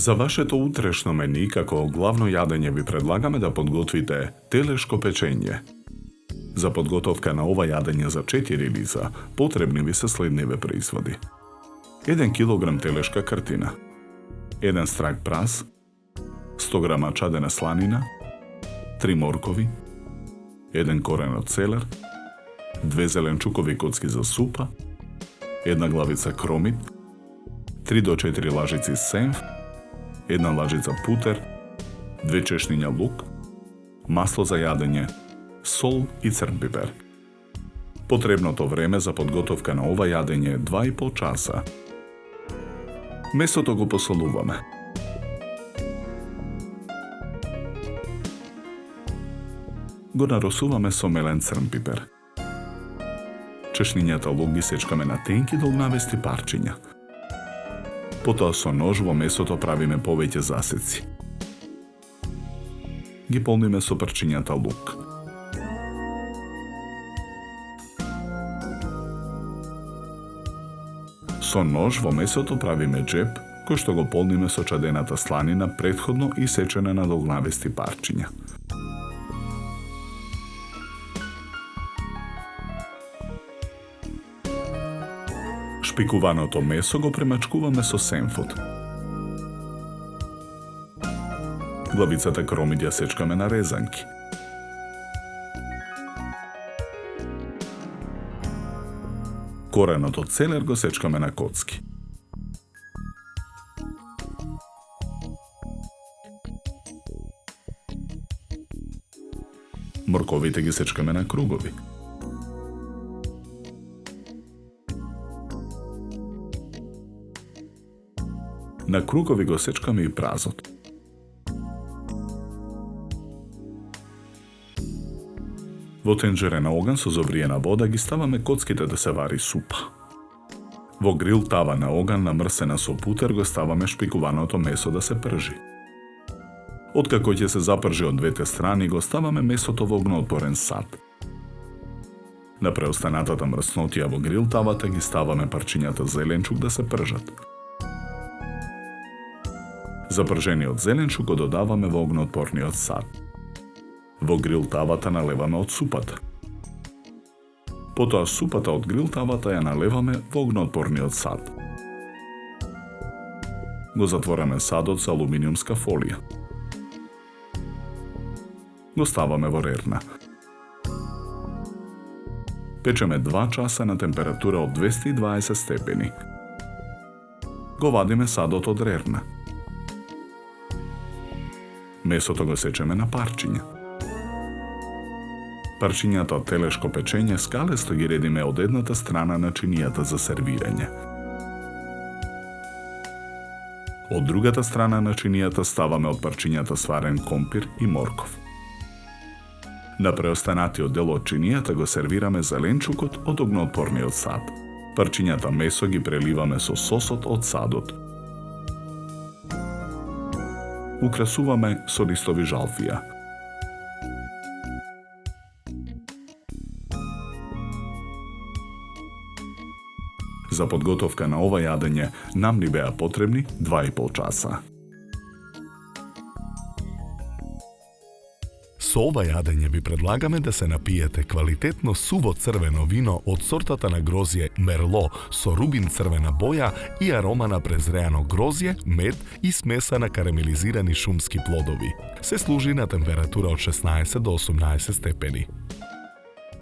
За вашето утрешно мени, како главно јадење ви предлагаме да подготвите телешко печење. За подготовка на ова јадење за 4 лица, потребни ви се следниве производи. 1 кг телешка картина, 1 страк прас, 100 грама чадена сланина, 3 моркови, 1 корен од целер, 2 зеленчукови коцки за супа, 1 главица кромит, 3 до 4 лажици сенф, 1 лажица путер, 2 чешниња лук, масло за јадење, сол и црн пипер. Потребното време за подготовка на ова јадење е 2,5 часа. Месото го посолуваме. Го наросуваме со мелен црн пипер. Чешнињата лук ги сечкаме на тенки долгнавести парчиња. Потоа со нож во месото правиме повеќе засеци. Ги полниме со парчињата лук. Со нож во месото правиме джеп, кој што го полниме со чадената сланина претходно и сечена на долгнавести парчиња. Шпикуваното месо го премачкуваме со сенфот. Главицата кромит ја сечкаме на резанки. Коренот од целер го сечкаме на коцки. Морковите ги сечкаме на кругови. На кругови го сечкаме и празот. Во тенџере на оган со зовриена вода ги ставаме коцките да се вари супа. Во грил тава на оган намрсена со путер го ставаме шпикуваното месо да се пржи. Откако ќе се запржи од двете страни, го ставаме месото во огноотпорен сад. На преостанатата мрснотија во грил тавата ги ставаме парчињата зеленчук да се пржат. Запржениот зеленчук го додаваме во огноотпорниот сад. Во грил тавата налеваме од супата. Потоа супата од грил тавата ја налеваме во огноотпорниот сад. Го затвораме садот со алуминиумска фолија. Го ставаме во рерна. Печеме 2 часа на температура од 220 степени. Го вадиме садот од рерна. Месото го сечеме на парчиња. Парчињата од телешко печење скалесто ги редиме од едната страна на чинијата за сервирање. Од другата страна на чинијата ставаме од парчињата сварен компир и морков. На преостанатиот дел од чинијата го сервираме зеленчукот од огноотпорниот сад. Парчињата месо ги преливаме со сосот од садот. Украсуваме со листови жалфија. За подготовка на ова јадење нам ни беа потребни 2,5 часа. Со ова јадење ви предлагаме да се напиете квалитетно суво црвено вино од сортата на грозје Мерло со рубин црвена боја и арома на презреано грозје, мед и смеса на карамелизирани шумски плодови. Се служи на температура од 16 до 18 степени.